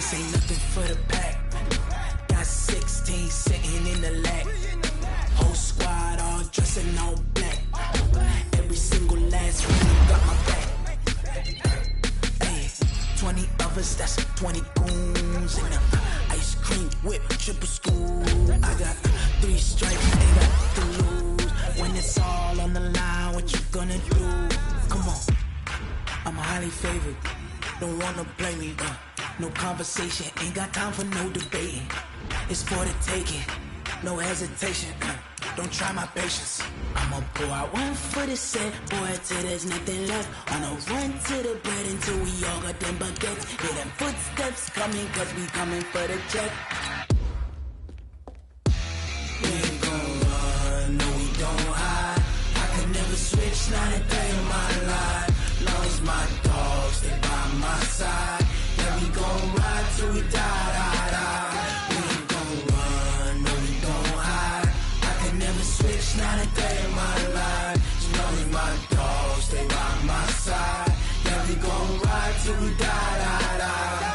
This ain't nothing for the pack. Got 16 sitting in the lap. Whole squad all dressing all black. Every single last round got my back. Hey, 20 of us, that's 20 goons. And ice cream whip, triple school. I got 3 stripes, ain't got to lose. When it's all on the line, what you gonna do? Come on, I'm highly favored. Don't wanna blame me, no conversation, ain't got time for no debating. It's for the taking, no hesitation, don't try my patience. I'ma pull out one foot and set, boy, till there's nothing left. On a run to the bread until we all got them baguettes. Hear them footsteps coming, cause we coming for the check. We ain't gon' run, no we don't hide. I can never switch, not a day in my life. Lost my dogs, they by my side. Yeah, we gon' ride till we die, die, die. We ain't gon' run, no we don't hide. I can never switch, not a day in my life. As long as my dogs, they by my side. Yeah, we gon' ride till we die, die, die.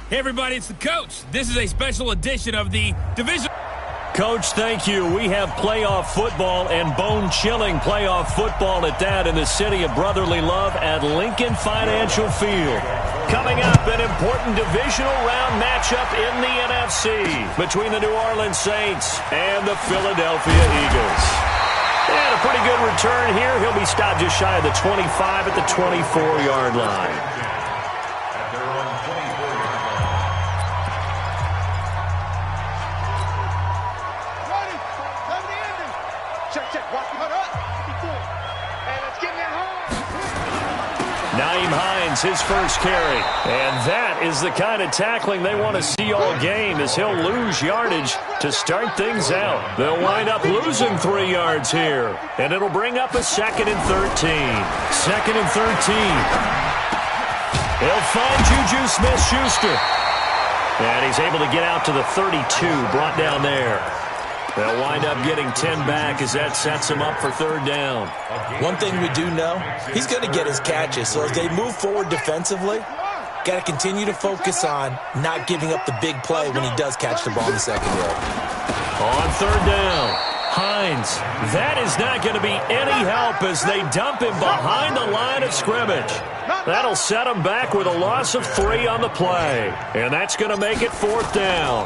Hey everybody, it's the coach. This is a special edition of the division. Coach, thank you. We have playoff football and bone-chilling playoff football at that in the city of brotherly love at Lincoln Financial Field. Coming up, an important divisional round matchup in the NFC between the New Orleans Saints and the Philadelphia Eagles. And a pretty good return here. He'll be stopped just shy of the 25 at the 24-yard line. His first carry. And that is the kind of tackling they want to see all game, as he'll lose yardage to start things out. They'll wind up losing 3 yards here. And it'll bring up a 2nd and 13. 2nd and 13. He'll find Juju Smith-Schuster. And he's able to get out to the 32, brought down there. They'll wind up getting 10 back as that sets him up for 3rd down. One thing we do know, he's going to get his catches. So as they move forward defensively, got to continue to focus on not giving up the big play when he does catch the ball in the secondary. On 3rd down, Hines. That is not going to be any help as they dump him behind the line of scrimmage. That'll set him back with a loss of 3 on the play. And that's going to make it 4th down.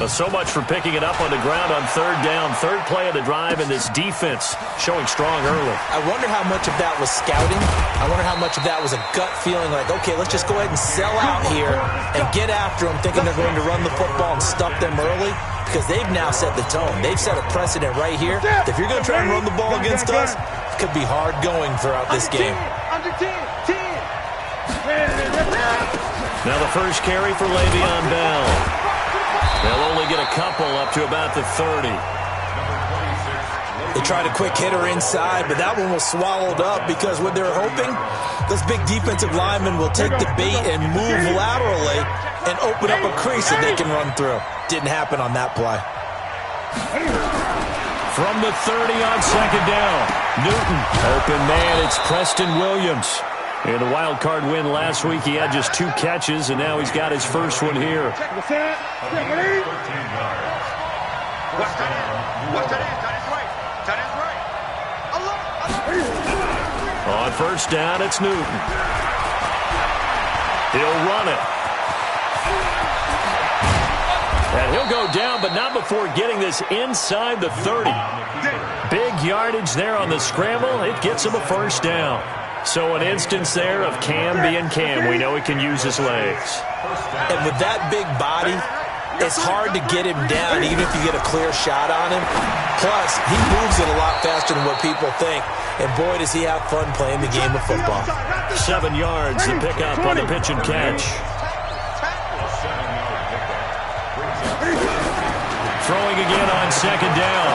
So much for picking it up on the ground on 3rd down. 3rd play of the drive, and this defense showing strong early. I wonder how much of that was scouting. I wonder how much of that was a gut feeling like, okay, let's just go ahead and sell out here and get after them, thinking they're going to run the football and stuff them early, because they've now set the tone. They've set a precedent right here. If you're going to try and run the ball against us, it could be hard going throughout this game. Now the first carry for Le'Veon Bell. They'll only get a couple up to about the 30. They tried a quick hitter inside, but that one was swallowed up because what they're hoping, this big defensive lineman will take the bait and move laterally and open up a crease that they can run through. Didn't happen on that play. From the 30 on 2nd down, Newton. Open man, it's Preston Williams. In the wild card win last week, he had just 2 catches, and now he's got his first one here. On 1st down, it's Newton. He'll run it. And he'll go down, but not before getting this inside the 30. Big yardage there on the scramble. It gets him a 1st down. So an instance there of Cam being Cam. We know he can use his legs. And with that big body, it's hard to get him down even if you get a clear shot on him. Plus, he moves it a lot faster than what people think. And boy, does he have fun playing the game of football. 7 yards, the pickup on the pitch and catch. throwing again on second down.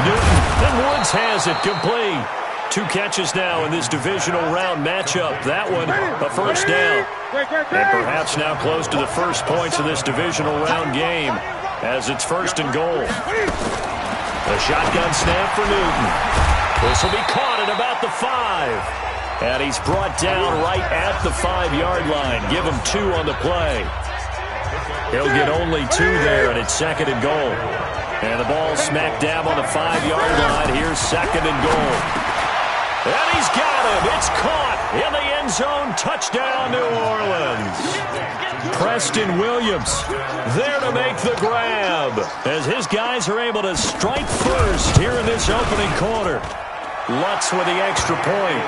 Newton, and Woods has it complete. 2 catches now in this divisional round matchup. That one, a first down. And perhaps now close to the first points of this divisional round game as it's first and goal. A shotgun snap for Newton. This will be caught at about the 5. And he's brought down right at the 5-yard line. Give him 2 on the play. He'll get only 2 there, and it's second and goal. And the ball smack dab on the 5-yard line. Here's second and goal. And he's got him. It's caught in the end zone. Touchdown, New Orleans. Preston Williams there to make the grab as his guys are able to strike first here in this opening quarter. Lutz with the extra point.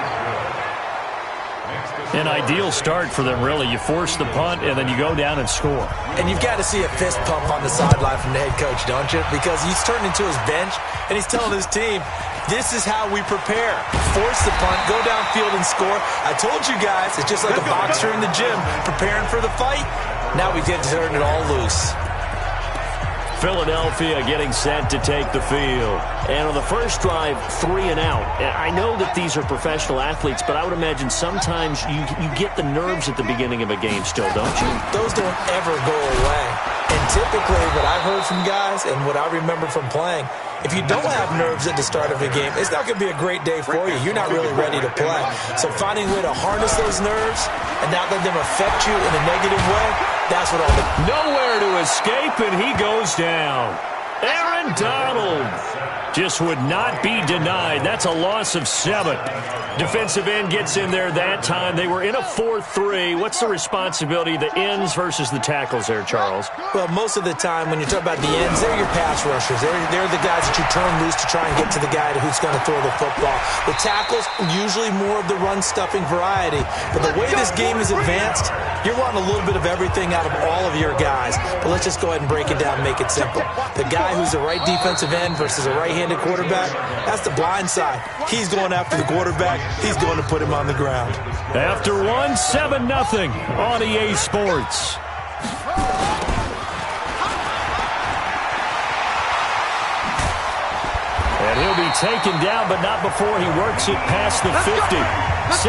An ideal start for them, really. You force the punt, and then you go down and score. And you've got to see a fist pump on the sideline from the head coach, don't you? Because he's turned into his bench, and he's telling his team, this is how we prepare. Force the punt, go downfield and score. I told you guys, it's just like a boxer in the gym preparing for the fight. Now we get to turn it all loose. Philadelphia getting set to take the field. And on the first drive, 3 and out. I know that these are professional athletes, but I would imagine sometimes you get the nerves at the beginning of a game still, don't you? Those don't ever go away. And typically what I've heard from guys and what I remember from playing, if you don't have nerves at the start of a game, it's not going to be a great day for you. You're not really ready to play. So finding a way to harness those nerves and not let them affect you in a negative way, that's what all the... Nowhere to escape, and he goes down. Aaron Donald just would not be denied. That's a loss of 7. Defensive end gets in there that time. They were in a 4-3. What's the responsibility, the ends versus the tackles there, Charles? Well, most of the time when you talk about the ends, they're your pass rushers. They're the guys that you turn loose to try and get to the guy who's going to throw the football. The tackles, usually more of the run-stuffing variety. But the way this game is advanced, you're wanting a little bit of everything out of all of your guys. But let's just go ahead and break it down and make it simple. The guy who's the right defensive end versus a right-handed quarterback, that's the blind side. He's going after the quarterback. He's going to put him on the ground. After 1, 7-0 on EA Sports. And he'll be taken down, but not before he works it past the 50.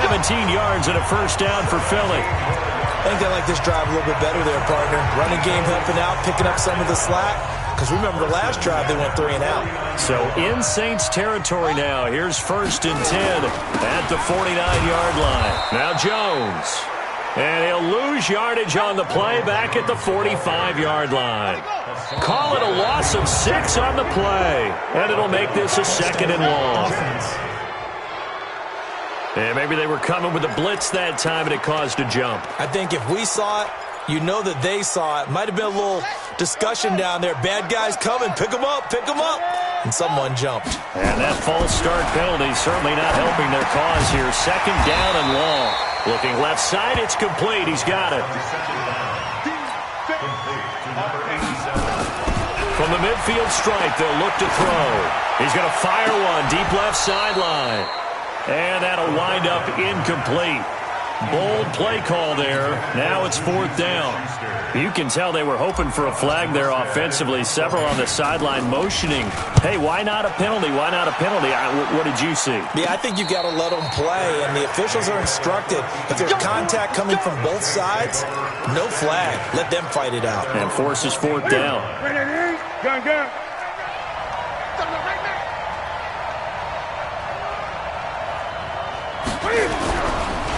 17 yards and a first down for Philly. I think they like this drive a little bit better there, partner. Running game helping out, picking up some of the slack. Because remember, the last drive, they went 3 and out. So in Saints territory now. Here's first and 10 at the 49-yard line. Now Jones. And he'll lose yardage on the play back at the 45-yard line. Call it a loss of 6 on the play. And it'll make this a second and long. And maybe they were coming with a blitz that time and it caused a jump. I think if we saw it, you know that they saw it. Might have been a little discussion down there. Bad guys coming. Pick them up. Pick them up. And someone jumped. And that false start penalty certainly not helping their cause here. Second down and long. Looking left side. It's complete. He's got it. From the midfield stripe, they'll look to throw. He's going to fire one deep left sideline. And that'll wind up incomplete. Bold play call there. Now it's 4th down. You can tell they were hoping for a flag there offensively. Several on the sideline motioning. Hey, why not a penalty? Why not a penalty? What did you see? Yeah, I think you got to let them play, and the officials are instructed. If there's contact coming from both sides, no flag. Let them fight it out. And forces 4th down. Gun.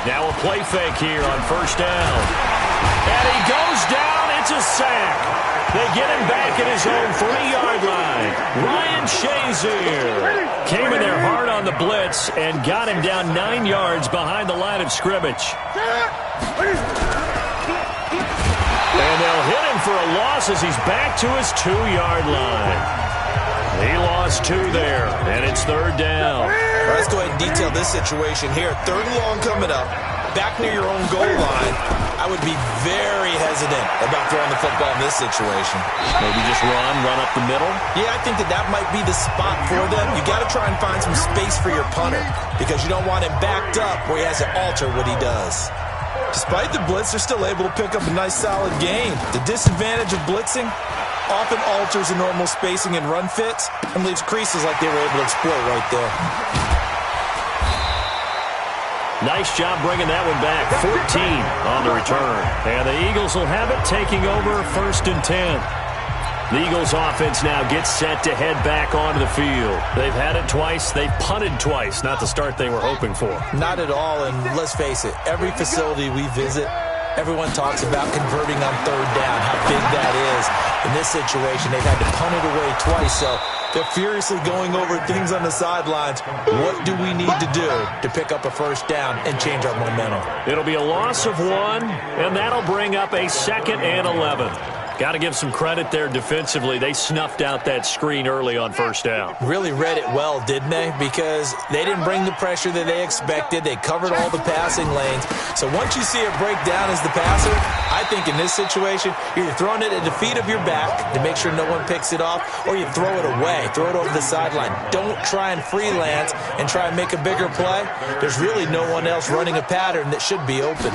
Now a play fake here on first down. And he goes down. It's a sack. They get him back at his own 3-yard line. Ryan Shazier came in there hard on the blitz and got him down 9 yards behind the line of scrimmage. And they'll hit him for a loss as he's back to his 2-yard line. He lost 2 there, and it's 3rd down. Right, let's go ahead and detail this situation here. 3rd and long coming up, back near your own goal line. I would be very hesitant about throwing the football in this situation. Maybe just run up the middle? Yeah, I think that might be the spot for them. You got to try and find some space for your punter because you don't want him backed up where he has to alter what he does. Despite the blitz, they're still able to pick up a nice, solid game. The disadvantage of blitzing, often alters the normal spacing and run fits and leaves creases like they were able to exploit right there. Nice job bringing that one back. 14 on the return. And the Eagles will have it, taking over 1st and 10. The Eagles offense now gets set to head back onto the field. They've had it twice. They've punted twice. Not the start they were hoping for. Not at all, and let's face it, every facility we visit, everyone talks about converting on 3rd down, how big that is. In this situation, they've had to punt it away twice, so they're furiously going over things on the sidelines. What do we need to do to pick up a 1st down and change our momentum? It'll be a loss of 1, and that'll bring up a 2nd and 11. Got to give some credit there defensively. They snuffed out that screen early on 1st down. Really read it well, didn't they? Because they didn't bring the pressure that they expected. They covered all the passing lanes. So once you see it break down as the passer, I think in this situation, you're throwing it at the feet of your back to make sure no one picks it off, or you throw it away, throw it over the sideline. Don't try and freelance and try and make a bigger play. There's really no one else running a pattern that should be open.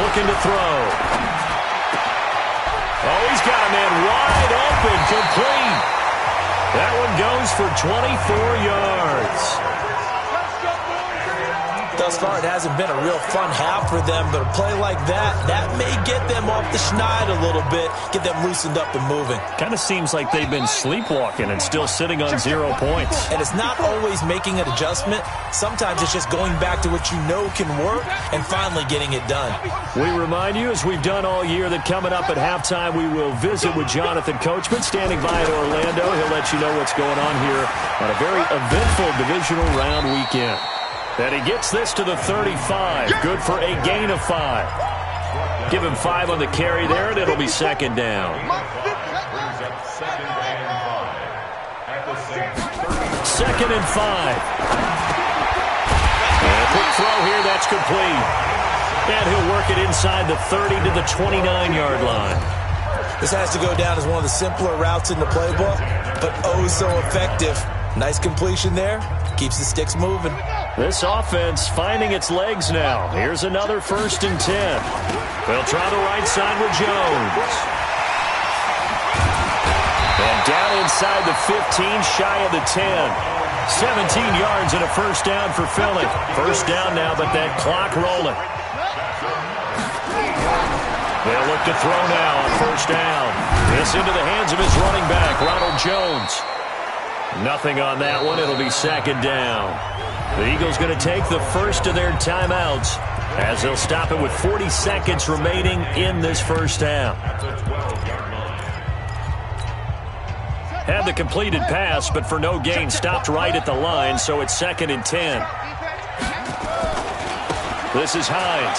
Looking to throw. Oh, he's got a man wide open, complete. That one goes for 24 yards. Thus far, it hasn't been a real fun half for them, but a play like that may get them off the schneid a little bit, get them loosened up and moving. Kind of seems like they've been sleepwalking and still sitting on 0 points. And it's not always making an adjustment. Sometimes it's just going back to what you know can work and finally getting it done. We remind you, as we've done all year, that coming up at halftime, we will visit with Jonathan Coachman, standing by in Orlando. He'll let you know what's going on here on a very eventful divisional round weekend. And he gets this to the 35. Good for a gain of 5. Give him 5 on the carry there, and it'll be 2nd down. 2nd and 5. And a quick throw here, that's complete. And he'll work it inside the 30 to the 29-yard line. This has to go down as one of the simpler routes in the playbook, but oh so effective. Nice completion there. Keeps the sticks moving. This offense finding its legs now. Here's another 1st and 10. They'll try the right side with Jones. And down inside the 15, shy of the 10. 17 yards and a 1st down for Philly. 1st down now, but that clock rolling. They'll look to throw now on 1st down. This into the hands of his running back, Ronald Jones. Nothing on that one. It'll be 2nd down. The Eagles going to take the first of their timeouts as they'll stop it with 40 seconds remaining in this 1st half. Had the completed pass, but for no gain, stopped right at the line, so it's 2nd and 10. This is Hines.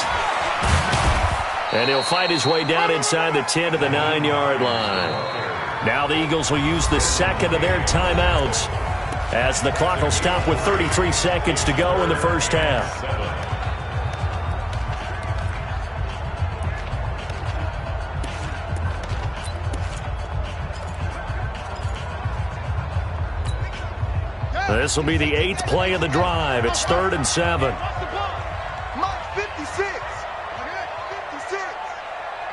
And he'll fight his way down inside the 10 to the 9-yard line. Now the Eagles will use the 2nd of their timeouts as the clock will stop with 33 seconds to go in the 1st half. This will be the 8th play of the drive. It's 3rd and 7. Mark 56. 56.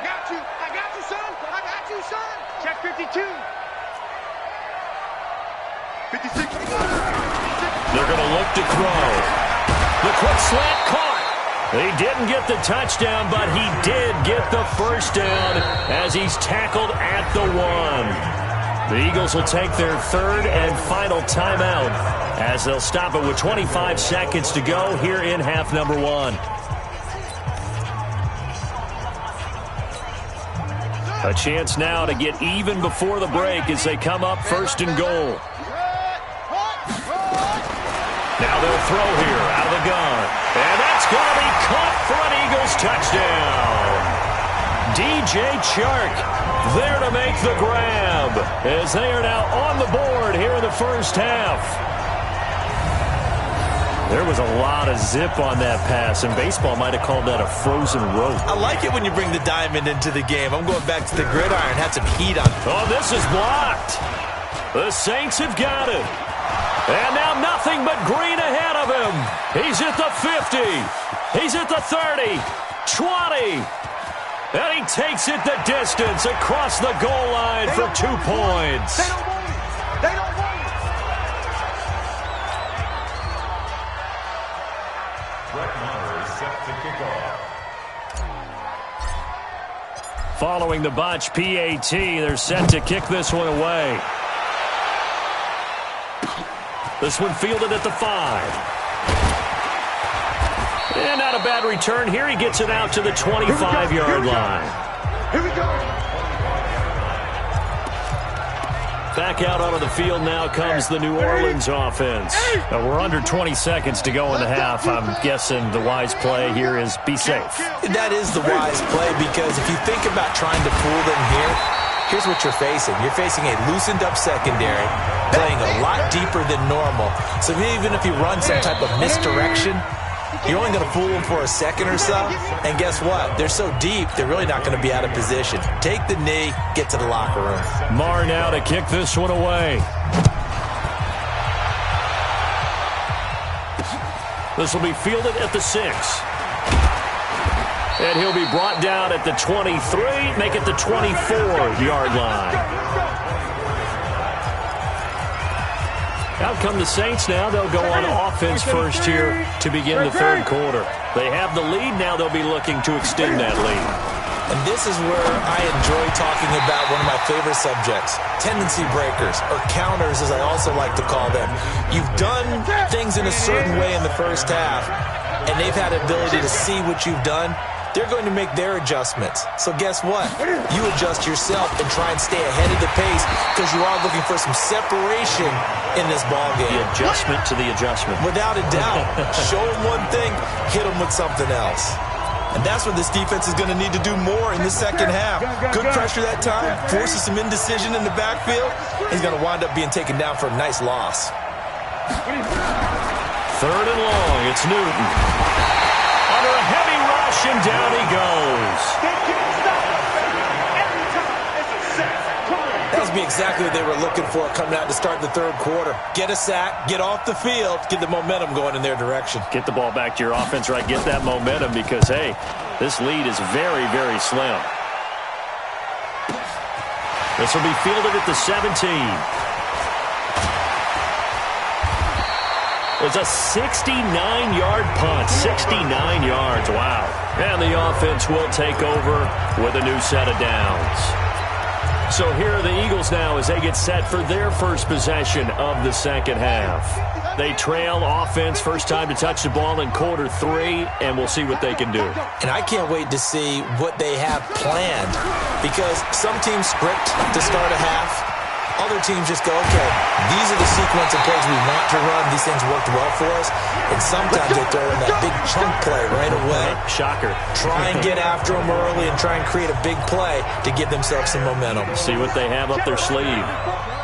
Got you. I got you, son. I got you, son. Check 52. 56. They're going to look to throw. The quick slant caught. He didn't get the touchdown, but he did get the 1st down as he's tackled at the 1. The Eagles will take their 3rd and final timeout as they'll stop it with 25 seconds to go here in half number 1. A chance now to get even before the break as they come up 1st and goal. Now they'll throw here out of the gun. And that's going to be caught for an Eagles touchdown. DJ Chark there to make the grab as they are now on the board here in the 1st half. There was a lot of zip on that pass, and baseball might have called that a frozen rope. I like it when you bring the diamond into the game. I'm going back to the gridiron, had some heat on it. Oh, this is blocked. The Saints have got it. And now nothing but green ahead of him. He's at the 50. He's at the 30. 20. And he takes it the distance across the goal line for 2 points. They don't want it. They don't want it. Brett Maher is set to kick off. Following the botch PAT, they're set to kick this one away. This one fielded at the 5. And not a bad return here. He gets it out to the 25-yard line. Here we go. Back out onto the field now comes the New Orleans offense. Now we're under 20 seconds to go in the half. I'm guessing the wise play here is be safe. That is the wise play, because if you think about trying to fool them here, here's what you're facing. You're facing a loosened-up secondary, playing a lot deeper than normal. So even if you run some type of misdirection, you're only going to fool them for a second or so. And guess what? They're so deep, they're really not going to be out of position. Take the knee, get to the locker room. Maher now to kick this one away. This will be fielded at the 6. And he'll be brought down at the 23, make it the 24-yard line. Out come the Saints now. They'll go on offense first here to begin the third quarter. They have the lead. Now they'll be looking to extend that lead. And this is where I enjoy talking about one of my favorite subjects, tendency breakers, or counters as I also like to call them. You've done things in a certain way in the first half, and they've had the ability to see what you've done. They're going to make their adjustments. So guess what? You adjust yourself and try and stay ahead of the pace, because you are looking for some separation in this ballgame. The adjustment to the adjustment. Without a doubt. Show them one thing, hit them with something else. And that's what this defense is going to need to do more in the second half. Good pressure that time, forces some indecision in the backfield. He's going to wind up being taken down for a nice loss. 3rd and long. It's Newton. Under a heavy rush, and down he goes. That would be exactly what they were looking for coming out to start the third quarter. Get a sack, get off the field, get the momentum going in their direction. Get the ball back to your offense, right? Get that momentum, because, hey, this lead is very, very slim. This will be fielded at the 17. It's a 69-yard punt. 69 yards. Wow. And the offense will take over with a new set of downs. So here are the Eagles now as they get set for their first possession of the second half. They trail offense, first time to touch the ball in quarter 3, and we'll see what they can do. And I can't wait to see what they have planned, because some teams script to start a half. Other teams just go, okay, these are the sequence of plays we want to run. These things worked well for us. And sometimes they throw in that big chunk play right away. Shocker. Try and get after them early and try and create a big play to give themselves some momentum. See what they have up their sleeve.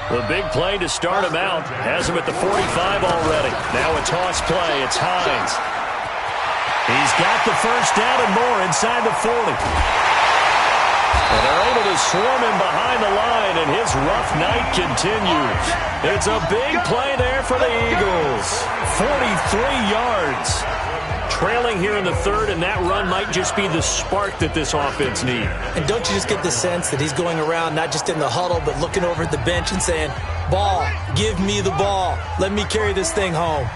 The big play to start them out has them at the 45 already. Now a toss play. It's Hines. He's got the first down and more inside the 40. And they're able to swarm him behind the line, and his rough night continues. It's a big play there for the Eagles. 43 yards. Trailing here in the third, and that run might just be the spark that this offense needs. And don't you just get the sense that he's going around, not just in the huddle, but looking over at the bench and saying, ball, give me the ball. Let me carry this thing home.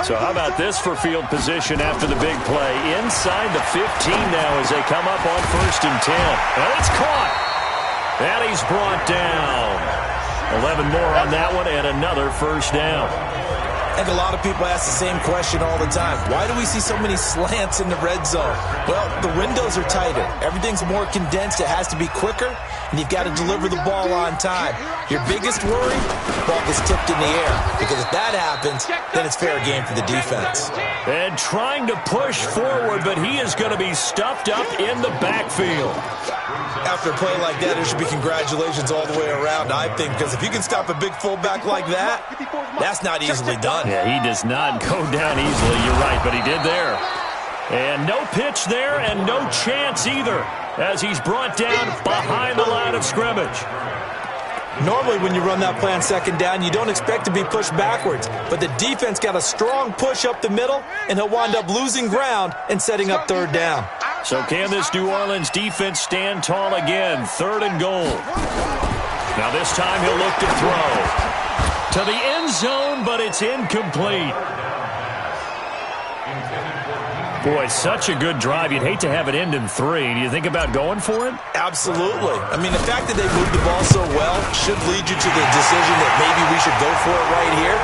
So how about this for field position after the big play? Inside the 15 now as they come up on 1st and 10. And it's caught. And he's brought down. 11 more on that one, and another first down. I think a lot of people ask the same question all the time. Why do we see so many slants in the red zone? Well, the windows are tighter. Everything's more condensed. It has to be quicker, and you've got to deliver the ball on time. Your biggest worry, the ball gets tipped in the air, because if that happens, then it's fair game for the defense. And trying to push forward, but he is going to be stuffed up in the backfield. After a play like that, there should be congratulations all the way around, I think, because if you can stop a big fullback like that, that's not easily done. Yeah, he does not go down easily. You're right, but he did there. And no pitch there, and no chance either, as he's brought down behind the line of scrimmage. Normally when you run that play on 2nd down, you don't expect to be pushed backwards. But the defense got a strong push up the middle, and he'll wind up losing ground and setting up 3rd down. So can this New Orleans defense stand tall again? 3rd and goal. Now this time he'll look to throw to the end zone, but it's incomplete. Boy, such a good drive. You'd hate to have it end in 3. Do you think about going for it? Absolutely. I mean, the fact that they moved the ball so well should lead you to the decision that maybe we should go for it right here.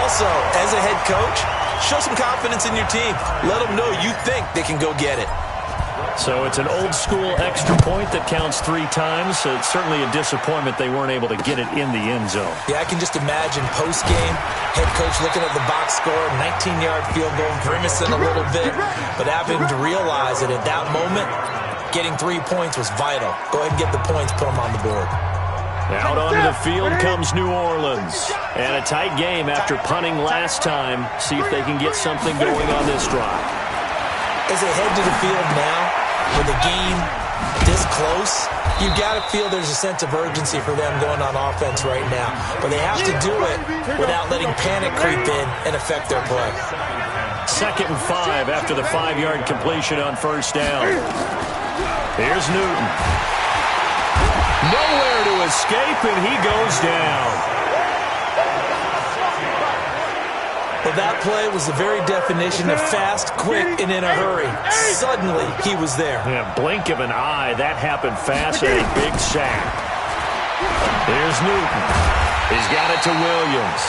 Also, as a head coach, show some confidence in your team. Let them know you think they can go get it. So it's an old-school extra point that counts 3 times. So it's certainly a disappointment they weren't able to get it in the end zone. Yeah, I can just imagine post-game, head coach looking at the box score, 19-yard field goal, grimacing a little bit, but having to realize that at that moment, getting 3 points was vital. Go ahead and get the points, put them on the board. Out onto the field comes New Orleans. And a tight game after punting last time. See if they can get something going on this drive. As they head to the field now, with the game this close, you've got to feel there's a sense of urgency for them going on offense right now. But they have to do it without letting panic creep in and affect their play. 2nd and 5 after the 5-yard completion on 1st down. Here's Newton. Nowhere to escape, and he goes down. Well, that play was the very definition of fast, quick, and in a hurry. Suddenly, he was there. Yeah, blink of an eye. That happened fast and a big sack. Here's Newton. He's got it to Williams.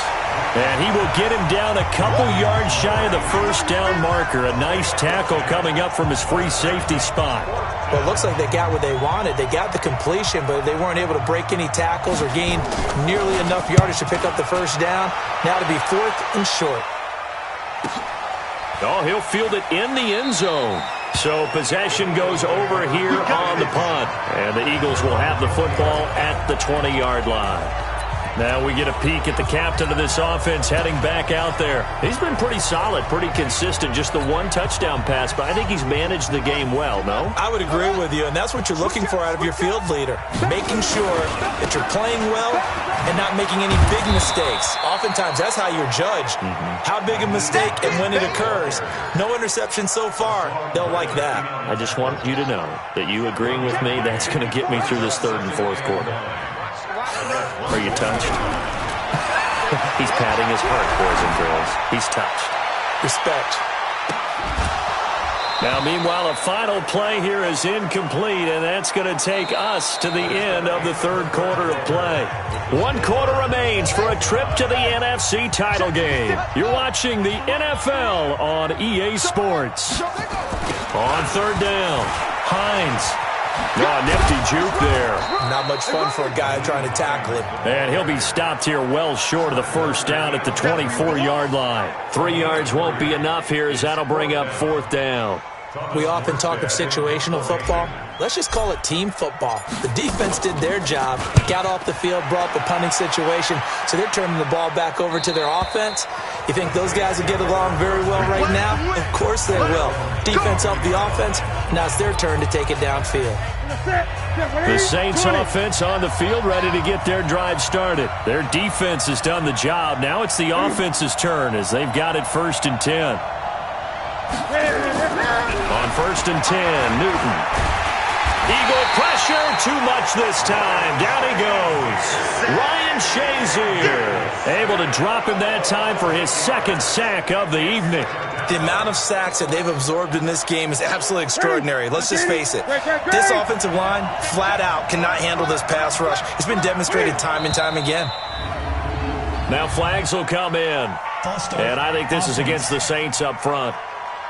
And he will get him down a couple yards shy of the 1st down marker. A nice tackle coming up from his free safety spot. Well, it looks like they got what they wanted. They got the completion, but they weren't able to break any tackles or gain nearly enough yardage to pick up the 1st down. Now to be 4th and short. Oh, he'll field it in the end zone. So possession goes over here on the punt. And the Eagles will have the football at the 20-yard line. Now we get a peek at the captain of this offense heading back out there. He's been pretty solid, pretty consistent, just the 1 touchdown pass, but I think he's managed the game well, no? I would agree with you, and that's what you're looking for out of your field leader, making sure that you're playing well and not making any big mistakes. Oftentimes, that's how you're judged. How big a mistake and when it occurs. No interception so far. They'll like that. I just want you to know that you agreeing with me, that's going to get me through this 3rd and 4th quarter. Are you touched? He's patting his heart, boys and girls. He's touched. Respect. Now, meanwhile, a final play here is incomplete, and that's going to take us to the end of the 3rd quarter of play. 1 quarter remains for a trip to the NFC title game. You're watching the NFL on EA Sports. On 3rd down, Hines. Oh, nifty juke there. Not much fun for a guy trying to tackle him. And he'll be stopped here well short of the 1st down at the 24-yard line. 3 yards won't be enough here as that'll bring up 4th down. We often talk of situational football. Let's just call it team football. The defense did their job, got off the field, brought the punting situation, so they're turning the ball back over to their offense. You think those guys will get along very well right now? Of course they will. Defense helped the offense. Now it's their turn to take it downfield. The Saints offense on the field ready to get their drive started. Their defense has done the job. Now it's the offense's turn as they've got it 1st and 10. On 1st and 10, Newton. Eagle pressure, too much this time. Down he goes. Ryan Shazier able to drop him that time for his 2nd sack of the evening. The amount of sacks that they've absorbed in this game is absolutely extraordinary. Let's just face it. This offensive line, flat out, cannot handle this pass rush. It's been demonstrated time and time again. Now flags will come in. And I think this is against the Saints up front.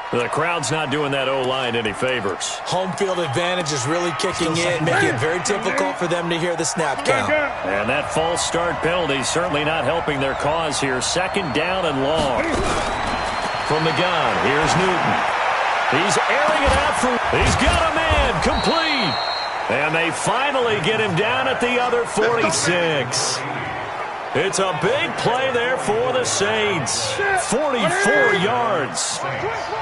The crowd's not doing that O-line any favors. Home field advantage is really kicking in, making it very difficult for them to hear the snap count. And that false start penalty certainly not helping their cause here. 2nd down and long. From the gun, here's Newton. He's airing it out for... He's got a man, complete. And they finally get him down at the other 46. It's a big play there for the Saints. 44 yards.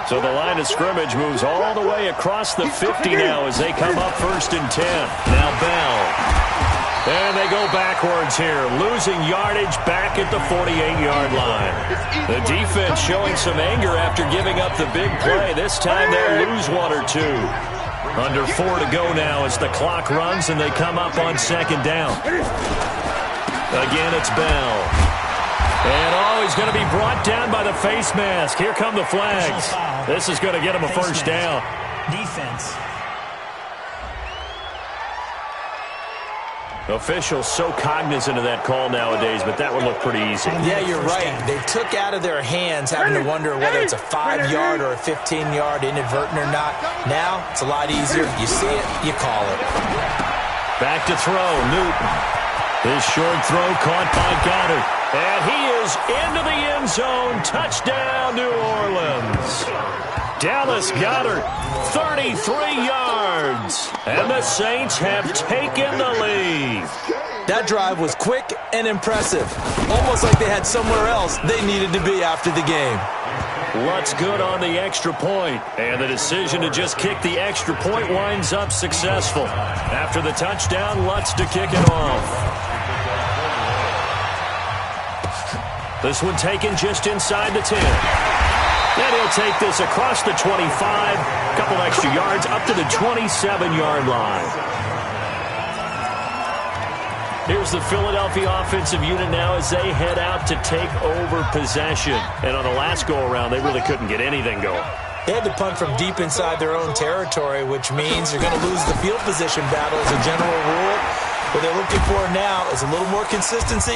So the line of scrimmage moves all the way across the 50 now as they come up 1st and 10. Now Bell. And they go backwards here, losing yardage back at the 48-yard line. The defense showing some anger after giving up the big play. This time they'll lose one or two. Under 4 to go now as the clock runs and they come up on second down. Again, it's Bell. And, he's going to be brought down by the face mask. Here come the flags. This is going to get him a first down. Defense. Officials so cognizant of that call nowadays, but that would look pretty easy. Yeah, you're right. They took out of their hands having to wonder whether it's a 5-yard or a 15-yard inadvertent or not. Now, it's a lot easier. You see it, you call it. Back to throw, Newton. His short throw caught by Goddard. And he is into the end zone. Touchdown, New Orleans. Dallas Goedert, 33 yards. And the Saints have taken the lead. That drive was quick and impressive. Almost like they had somewhere else they needed to be after the game. Lutz good on the extra point. And the decision to just kick the extra point winds up successful. After the touchdown, Lutz to kick it off. This one taken just inside the 10. And he'll take this across the 25, a couple extra yards up to the 27-yard line. Here's the Philadelphia offensive unit now as they head out to take over possession. And on the last go-around, they really couldn't get anything going. They had to punt from deep inside their own territory, which means you're going to lose the field position battle as a general rule. What they're looking for now is a little more consistency,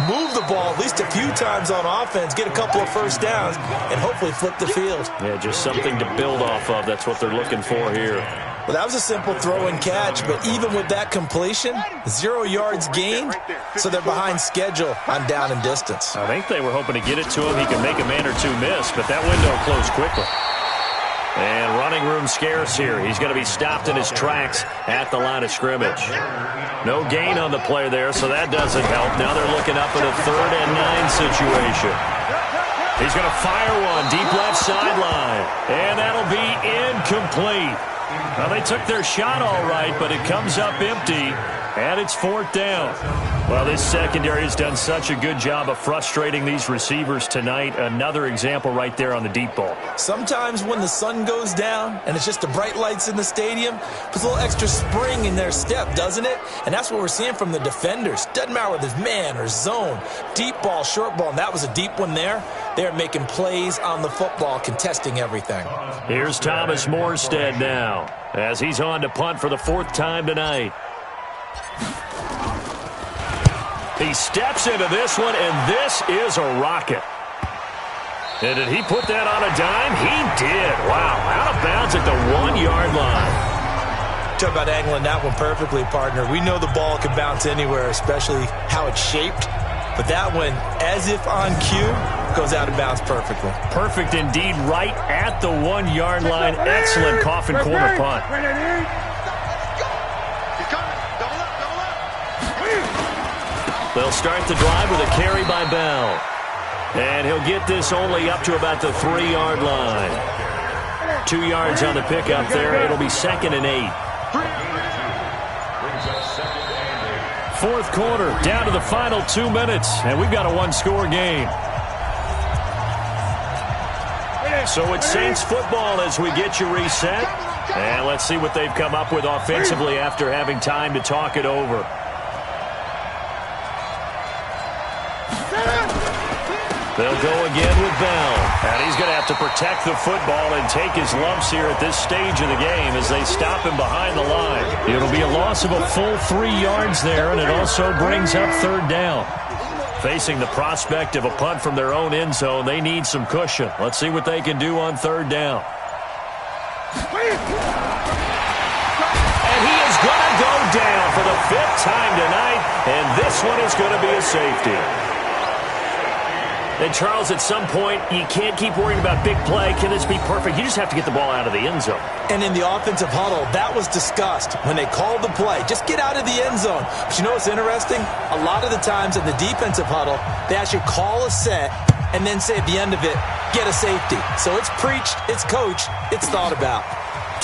move the ball at least a few times on offense, get a couple of first downs, and hopefully flip the field. Yeah, just something to build off of. That's what they're looking for here. Well, that was a simple throw and catch, but even with that completion, 0 yards gained, so they're behind schedule on down and distance. I think they were hoping to get it to him. He could make a man or two miss, but that window closed quickly. And running room scarce here. He's going to be stopped in his tracks at the line of scrimmage. No gain on the play there, so that doesn't help. Now they're looking up at a 3rd and 9 situation. He's going to fire one deep left sideline. And that'll be incomplete. Well, they took their shot all right, but it comes up empty, and it's 4th down. Well, this secondary has done such a good job of frustrating these receivers tonight. Another example right there on the deep ball. Sometimes when the sun goes down and it's just the bright lights in the stadium, puts a little extra spring in their step, doesn't it? And that's what we're seeing from the defenders. Doesn't matter whether it's man or zone, deep ball, short ball, and that was a deep one there. They're making plays on the football, contesting everything. Here's Thomas Morstead now as he's on to punt for the 4th time tonight. He steps into this one, and this is a rocket. And did he put that on a dime? He did. Wow, out of bounds at the 1-yard line. Talk about angling that one perfectly, partner. We know the ball can bounce anywhere, especially how it's shaped. But that one, as if on cue, goes out of bounds perfectly. Perfect indeed, right at the 1-yard line. Excellent coffin corner punt. They'll start the drive with a carry by Bell. And he'll get this only up to about the 3-yard line. 2 yards on the pickup there. It'll be 2nd and 8. 4th quarter, down to the final 2 minutes. And we've got a 1-score game. So it's Saints football as we get you reset. And let's see what they've come up with offensively after having time to talk it over. They'll go again with Bell. And he's going to have to protect the football and take his lumps here at this stage of the game as they stop him behind the line. It'll be a loss of a full 3 yards there, and it also brings up 3rd down. Facing the prospect of a punt from their own end zone, they need some cushion. Let's see what they can do on 3rd down. And he is going to go down for the 5th time tonight, and this one is going to be a safety. And, Charles, at some point, you can't keep worrying about big play. Can this be perfect? You just have to get the ball out of the end zone. And in the offensive huddle, that was discussed when they called the play. Just get out of the end zone. But you know what's interesting? A lot of the times in the defensive huddle, they actually call a set and then say at the end of it, get a safety. So it's preached, it's coached, it's thought about.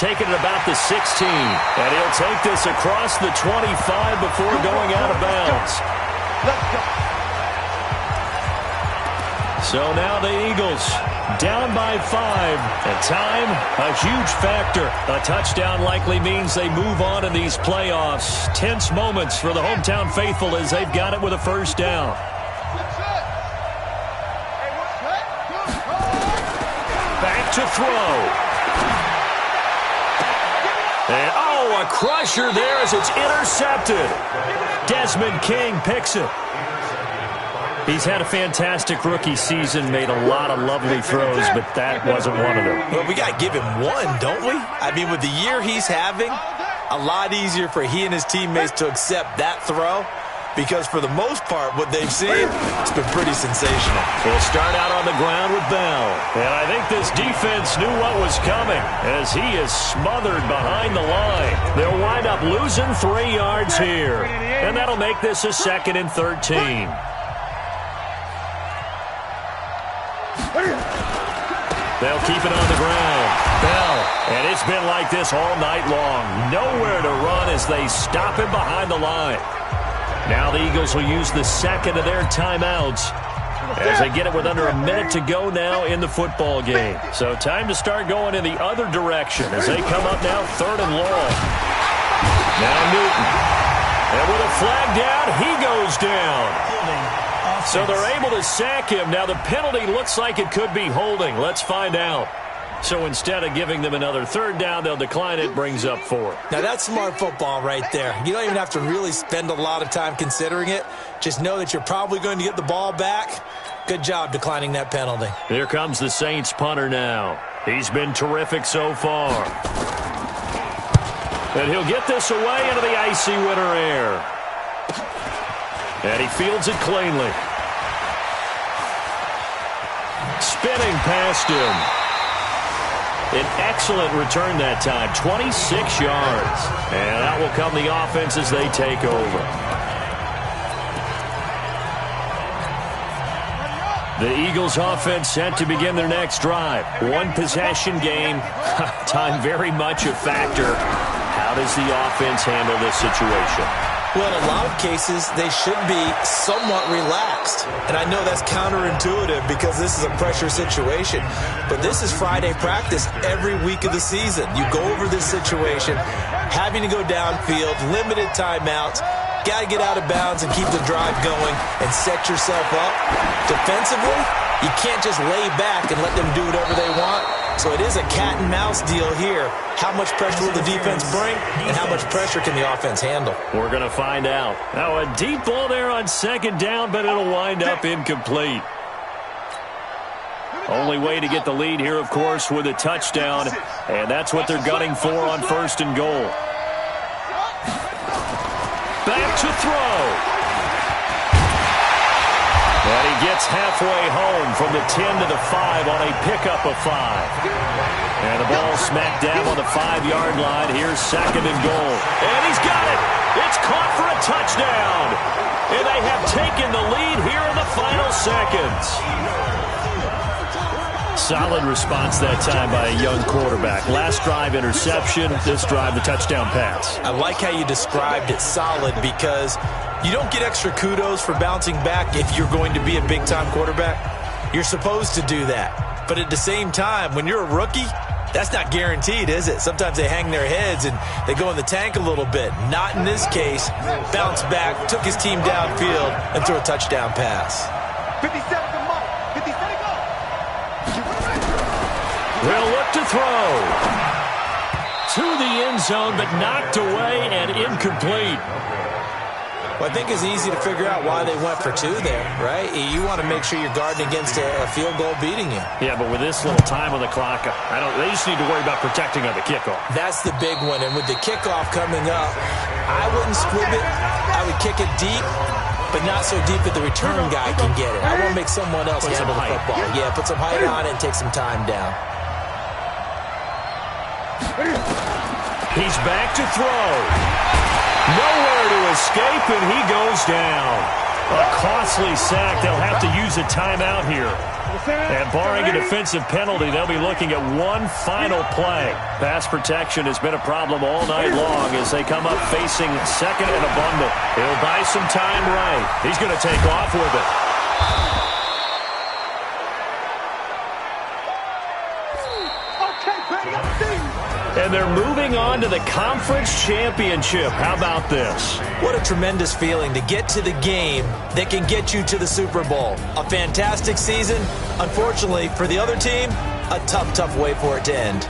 taken at about the 16. And he'll take this across the 25 before going out of bounds. Let's go. So now the Eagles down by 5. And time, a huge factor. A touchdown likely means they move on in these playoffs. Tense moments for the hometown faithful as they've got it with a first down. Back to throw. And, oh, a crusher there as it's intercepted. Desmond King picks it. He's had a fantastic rookie season, made a lot of lovely throws, but that wasn't one of them. Well, we got to give him one, don't we? I mean, with the year he's having, a lot easier for he and his teammates to accept that throw, because for the most part, what they've seen, it's been pretty sensational. He'll start out on the ground with Bell. And I think this defense knew what was coming as he is smothered behind the line. They'll wind up losing 3 yards here. And that'll make this a 2nd and 13. They'll keep it on the ground. Bell. And it's been like this all night long. Nowhere to run as they stop him behind the line. Now the Eagles will use the 2nd of their timeouts as they get it with under a minute to go now in the football game. So time to start going in the other direction as they come up now 3rd and long. Now Newton. And with a flag down, he goes down. So they're able to sack him. Now the penalty looks like it could be holding. Let's find out. So instead of giving them another 3rd down, they'll decline it. Brings up 4th. Now that's smart football right there. You don't even have to really spend a lot of time considering it. Just know that you're probably going to get the ball back. Good job declining that penalty. Here comes the Saints punter now. He's been terrific so far. And he'll get this away into the icy winter air. And he fields it cleanly. Spinning past him. An excellent return that time, 26 yards. And out will come the offense as they take over. The Eagles offense set to begin their next drive. 1 possession game. Time very much a factor. How does the offense handle this situation? Well, in a lot of cases, they should be somewhat relaxed. And I know that's counterintuitive because this is a pressure situation. But this is Friday practice every week of the season. You go over this situation, having to go downfield, limited timeouts, got to get out of bounds and keep the drive going and set yourself up. Defensively, you can't just lay back and let them do whatever they want. So it is a cat and mouse deal here. How much pressure will the defense bring, and how much pressure can the offense handle? We're going to find out. Now a deep ball there on 2nd down, but it'll wind up incomplete. Only way to get the lead here, of course, with a touchdown, and that's what they're gunning for on 1st and goal. Back to throw. And he gets halfway home from the 10 to the 5 on a pickup of 5. And the ball smack dab on the 5-yard line. Here's 2nd and goal. And he's got it. It's caught for a touchdown. And they have taken the lead here in the final seconds. Solid response that time by a young quarterback. Last drive, interception. This drive, the touchdown pass. I like how you described it, solid, because you don't get extra kudos for bouncing back if you're going to be a big-time quarterback. You're supposed to do that. But at the same time, when you're a rookie, that's not guaranteed, is it? Sometimes they hang their heads and they go in the tank a little bit. Not in this case. Bounced back, took his team downfield, and threw a touchdown pass. 57 to Mike. 57 to go. They'll look to throw. To the end zone, but knocked away and incomplete. Well, I think it's easy to figure out why they went for 2 there, right? You want to make sure you're guarding against a field goal beating you. Yeah, but with this little time on the clock, they just need to worry about protecting on the kickoff. That's the big one, and with the kickoff coming up, I wouldn't squib it. I would kick it deep, but not so deep that the return guy can get it. I want to make someone else handle the football. Yeah, put some height on it and take some time down. He's back to throw. Nowhere to escape, and he goes down. A costly sack. They'll have to use a timeout here. And barring a defensive penalty, they'll be looking at one final play. Pass protection has been a problem all night long as they come up facing second and a bundle. He'll buy some time right. He's going to take off with it. And they're moving on to the conference championship. How about this? What a tremendous feeling to get to the game that can get you to the Super Bowl. A fantastic season. Unfortunately, for the other team, a tough, tough way for it to end.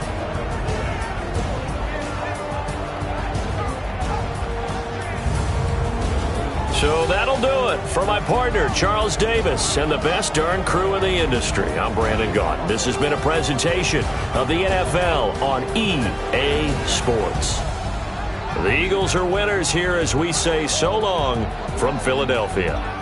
So that'll do it for my partner, Charles Davis, and the best darn crew in the industry. I'm Brandon Gaudin. This has been a presentation of the NFL on EA Sports. The Eagles are winners here as we say so long from Philadelphia.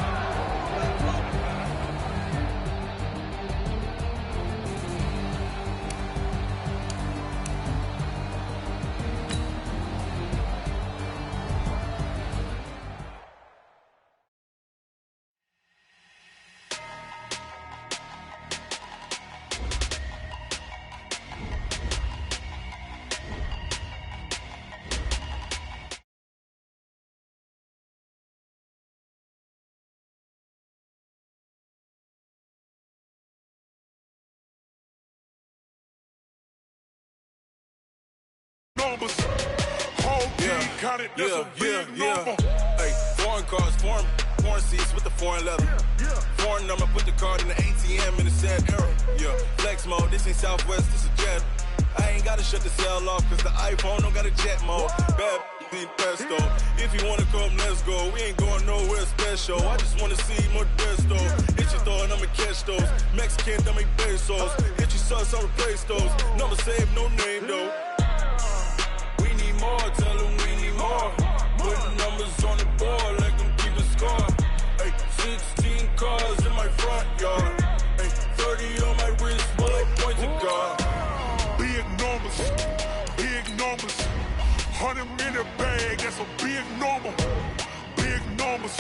Numbers, whole team counted, that's a big number. Hey, foreign cars, foreign seats with the foreign leather. Foreign number, put the card in the ATM in the sad era. Yeah, flex mode, this ain't Southwest, this is jet. I ain't gotta shut the cell off, cause the iPhone don't got a jet mode. Bad need pesto. If you wanna come, let's go. We ain't going nowhere special. I just wanna see more desto. Hit your throw and I'ma catch those. Mexican, don't make pesos. Hit your sauce, I'll replace those. Number save, no name though. More, tell them we need more. Putting numbers on the board, let them keep a score. Hey, 16 cars in my front yard. Hey, 30 on my wrist, bullet points of God. Big numbers, 100 in the bag, that's a big number. Big numbers,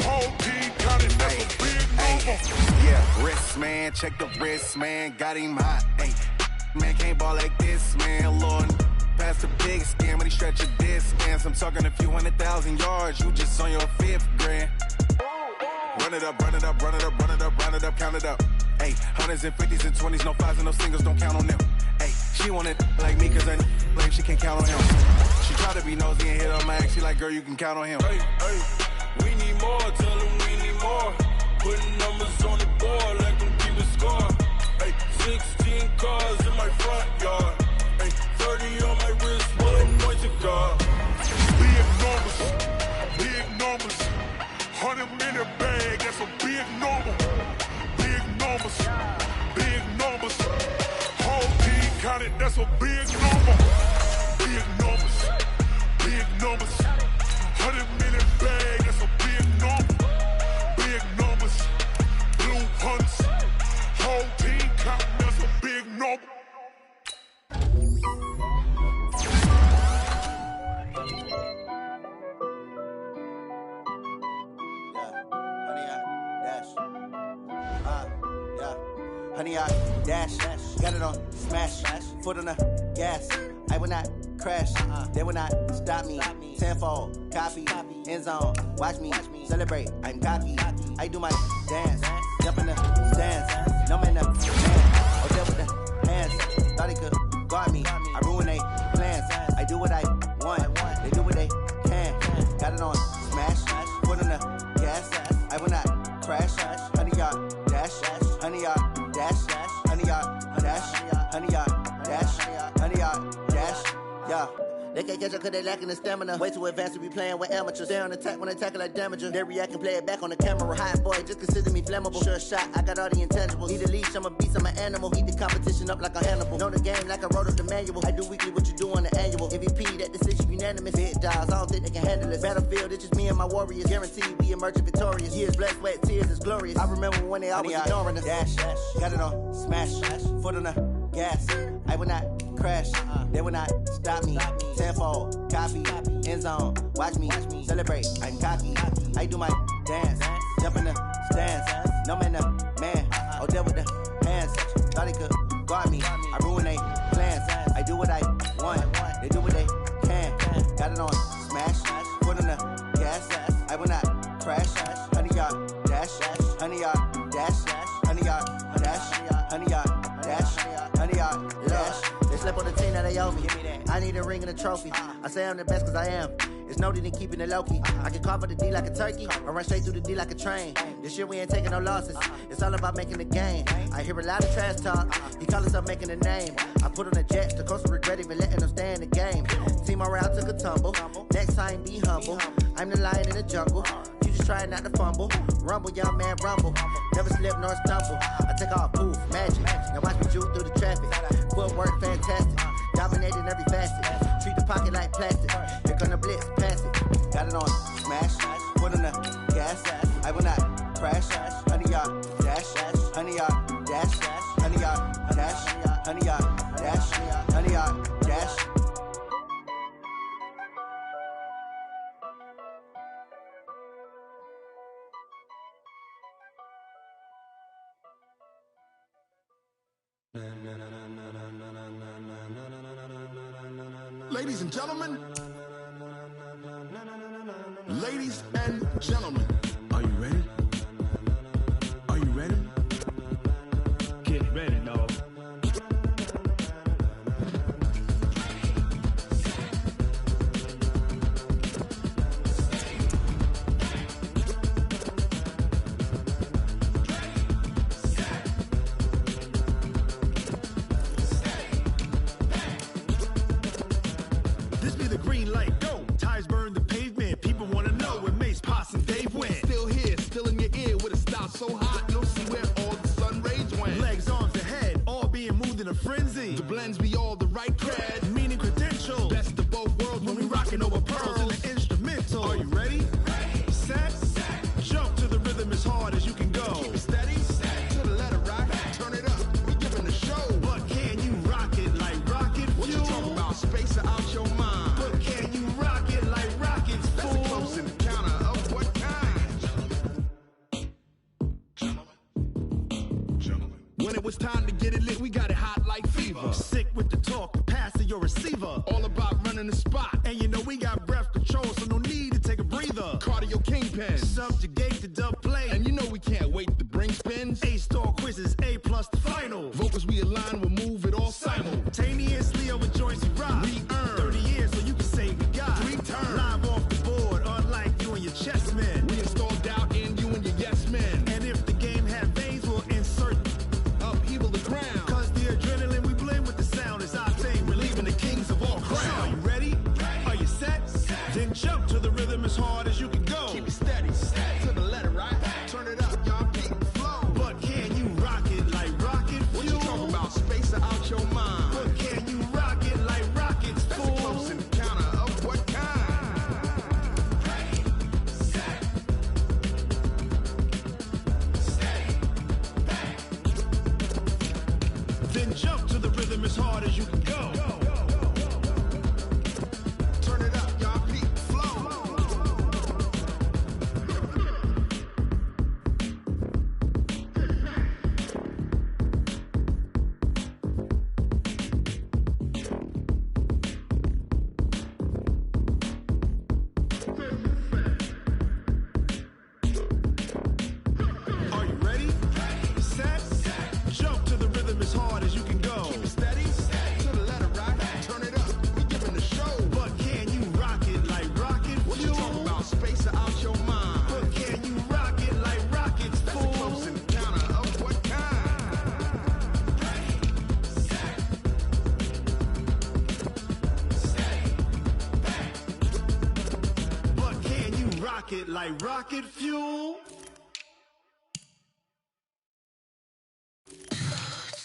whole team counting, that's a big number. Yeah, wrist man, check the wrist man, got him hot. Hey. Man can't ball like this, man. Lord, past the big skin when he stretch a distance. I'm talking a few 100,000 yards. You just on your 5th grand. Run it up, count it up. Hey, hundreds and 50s and 20s, no 5s and no singles, don't count on them. Hey, she want it like me cause I blame she can't count on him. She try to be nosy and hit on my ex. She like, girl, you can count on him. Hey, we need more, tell them we need more. Putting numbers on the board, let them keep a score. Hey, 16 cars in my front yard. Hey, 30 on my wrist, bullet points of God. Big numbers, 100 in the bag, that's a big number. Big numbers, whole team counted, that's a big number. Big numbers, 100 in the bag, that's a big number. Big numbers, blue hunts, whole team counting, that's a big number. Honey, I dash, got it on smash, foot on the gas. I will not crash, they will not stop me. Tenfold, copy, end zone, watch me celebrate. I'm cocky, I do my dance, jump in the stands, numb in the man. Hotel with the hands, thought he could guard me. I ruin they plans, I do what I want, they do what they can. Got it on smash, foot on the gas. I will not crash, honey, y'all dash, honey, y'all. Honey, yeah. They can't catch up cause they lacking the stamina. Way too advanced to be playing with amateurs. They on attack when they tackle like damager. They react and play it back on the camera. Hot boy, just consider me flammable. Sure shot, I got all the intangibles. Need a leash, I'm a beast, I'm an animal. Eat the competition up like a Hannibal. Know the game like I wrote up the manual. I do weekly what you do on the annual. MVP, that decision unanimous. Hit dials, I don't think they can handle it. Battlefield, it's just me and my warriors. Guaranteed we emerging victorious. Years, blood, sweat, tears, it's glorious. I remember when they always ignoring us. Dash, got it on smash, foot on the gas. I will not crash, they will not stop me. Tenfold, copy, end zone, watch me celebrate. I'm cocky. I do my dance, jump in the stands. No man, the man. Oh, deal with the hands. Thought he could guard me. I ruin they plans. I do what I want. They do what they can. Got it on smash. Foot on the gas. I will not crash. 100-yard dash. 100-yard dash. 100-yard dash. 100-yard dash. 100-yard dash. They slip on the team, now they owe me. I need a ring and a trophy. I say I'm the best cause I am. It's no need in keeping it low-key. I can carve up the D like a turkey or run straight through the D like a train. This year we ain't taking no losses. It's all about making the game. I hear a lot of trash talk. He call us up making a name. I put on the jet to coast regret even letting them stay in the game. Team morale took a tumble. Next time be humble. I'm the lion in the jungle. You just trying not to fumble. Rumble, young man, rumble. Never slip nor stumble. I take off, poof, magic. Now watch me juke through the traffic. Footwork fantastic. Dominating every facet. Treat the pocket like plastic. Here come the blitz, pass it. Got it on smash. Foot on the gas. I will not crash. 100-yard dash. 100-yard dash. 100-yard dash. 100-yard dash. 100-yard dash. Ladies and gentlemen, ladies and gentlemen, are you ready? Are you ready? Get ready, dog. This be the green light, go. Tires burn the pavement. People want to know where Mace, Potts, and Dave went. Still here, still in your ear with a style so hot, no see where all the sun rays went. Legs, arms, and head, all being moved in a frenzy. The blends be all the right cred, meaning credentials. Best of both worlds when we rocking over pearls in the instrumental. Are you ready? Set, jump to the rhythm as hard as you can go. Keep it steady, to the letter right. Turn it up, we giving the show. But can you rock it like rocket fuel? What you talking about? Space or out your mind? But can you rock it like rockets, fool? That's a close encounter of what kind? Gentlemen. When it was time to get it lit, we got it hot like fever. Sick with the talk, pass to your receiver. All about running the spot. And you know we got breath control, so no need to take a breather. Cardio kingpin, subjugate the dub play. And you know we can't wait to bring spins. A-star quizzes, A+ the final. Vocals we align, we'll move it all simultaneously over joints we rock. We earn 30 years, so you can say we got 3 turns. Live off the board, unlike you and your chess men. We install doubt in you and your yes men. And if the game had veins, we'll insert upheaval the ground. Cause the adrenaline we blend with the sound is our thing. We're leaving the kings of all crowns. So are you ready? Are you set? Then jump to the rhythm as hard as you can go. Keep it steady, to the letter right. Turn it up, y'all keep the flow. But can you rock it like rocket fuel? What you talking about? Space or out your mind? But can you rock it like rockets, fool? That's a close encounter of what kind? Then jump to the rhythm as hard as you can go. Turn it up, y'all keep the flow. Are you ready? Set, jump to the rhythm as hard as you can go. Keep it steady, to the letter right. Turn it up, we giving the show. But can you rock it like rocket fuel? What you talking about? Space or out your mind? But can you rock it like rockets, fool? That's a close encounter of what kind? But can you rock it like rocket fuel?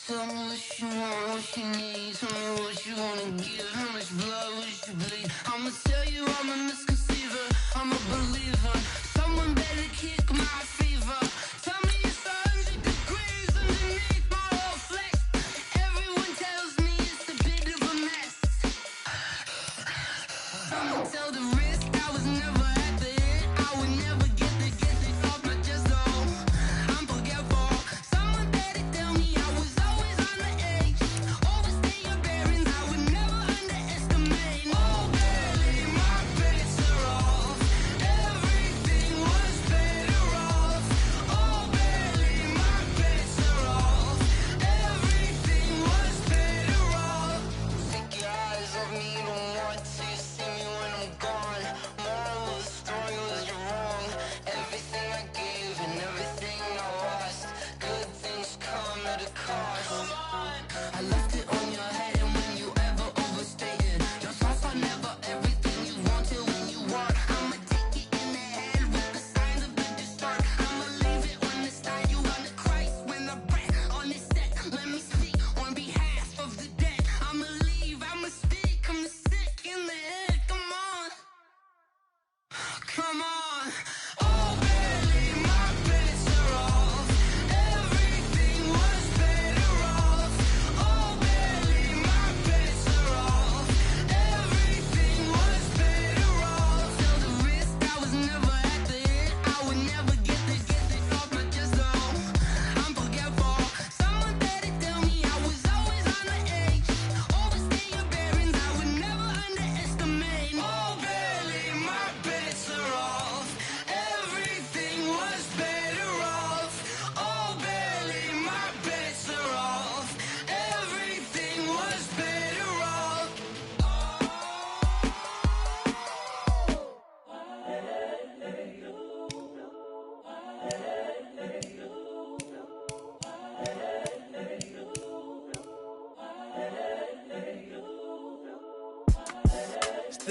Tell me what you want, what you need. Tell me what you wanna give. How much blood would you bleed? I'ma tell you I'm a misconceiver. I'm a believer. Someone better kick my fever. Tell me it's 100 degrees underneath my whole flesh. Everyone tells me it's a bit of a mess.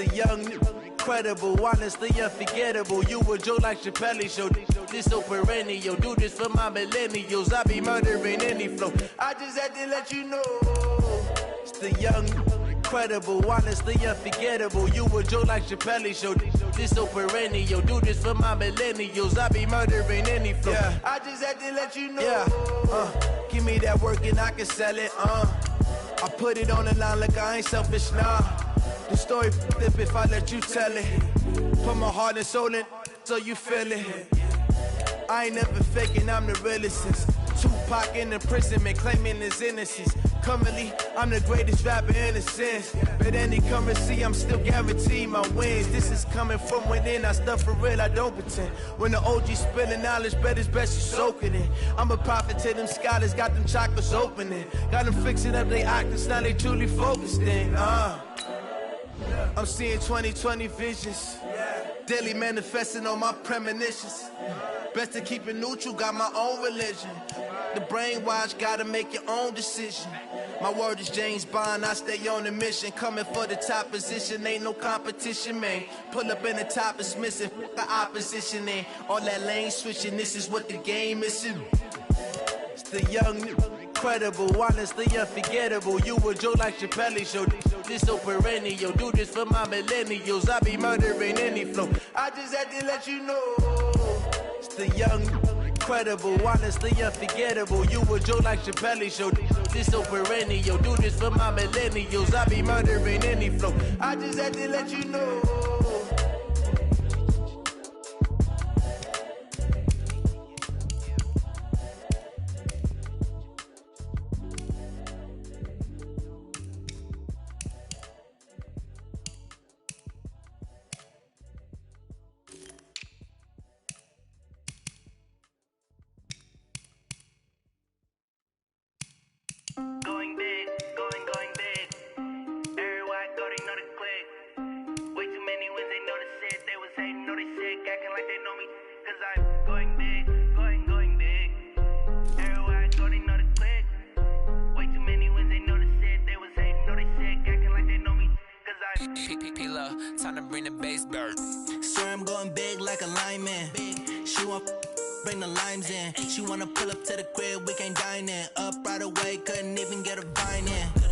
the young, incredible, honestly unforgettable. You a joke like Chappelle Show. This so perennial. Do this for my millennials. I be murdering any flow. I just had to let you know. It's the young, incredible, honestly unforgettable. You a joke like Chappelle Show. This so perennial. Do this for my millennials. I be murdering any flow. Yeah. I just had to let you know. Yeah. Give me that work and I can sell it. I put it on the line like I ain't selfish, nah. The story flip if I let you tell it. Put my heart and soul in so you feel it. I ain't never faking, I'm the realest since Tupac in imprisonment, claiming his innocence. Currently, I'm the greatest rapper in a sense. But any currency, I'm still guaranteed my wins. This is coming from within, I stuff for real, I don't pretend. When the OG spilling knowledge, bet it's best you soaking it. I'm a prophet to them scholars, got them chakras opening. Got them fixing up they octaves, now they truly focused in. I'm seeing 2020 visions. Daily manifesting on my premonitions. Best to keep it neutral, got my own religion. The brainwash, gotta make your own decision. My word is James Bond, I stay on a mission. Coming for the top position, ain't no competition, man. Pull up in the top, it's missing, the opposition in. All that lane switching, this is what the game is. It's the young, incredible, honestly unforgettable. You a joke like Chappelle Show. This so perennial. Do this for my millennials. I be murdering any flow. I just had to let you know. It's the young, incredible, honestly unforgettable. You a joke like Chappelle Show. This so perennial. Do this for my millennials. I be murdering any flow. I just had to let you know. Going big, going big. Everywhere I go, they know the click. Way too many wins, they know the shit. They was hating, know they sick, acting like they know me. Cause I'm going big, going big. Everywhere I go, they know the click. Way too many wins, they know the shit. They was hating, know they sick, acting like they know me. Cause I'm P-Lo, time to bring the bass bird. Swear I'm going big like a lineman. She want bring the limes in. She wanna pull up to the crib, we can't dine in. Up right away, couldn't even get a vine in.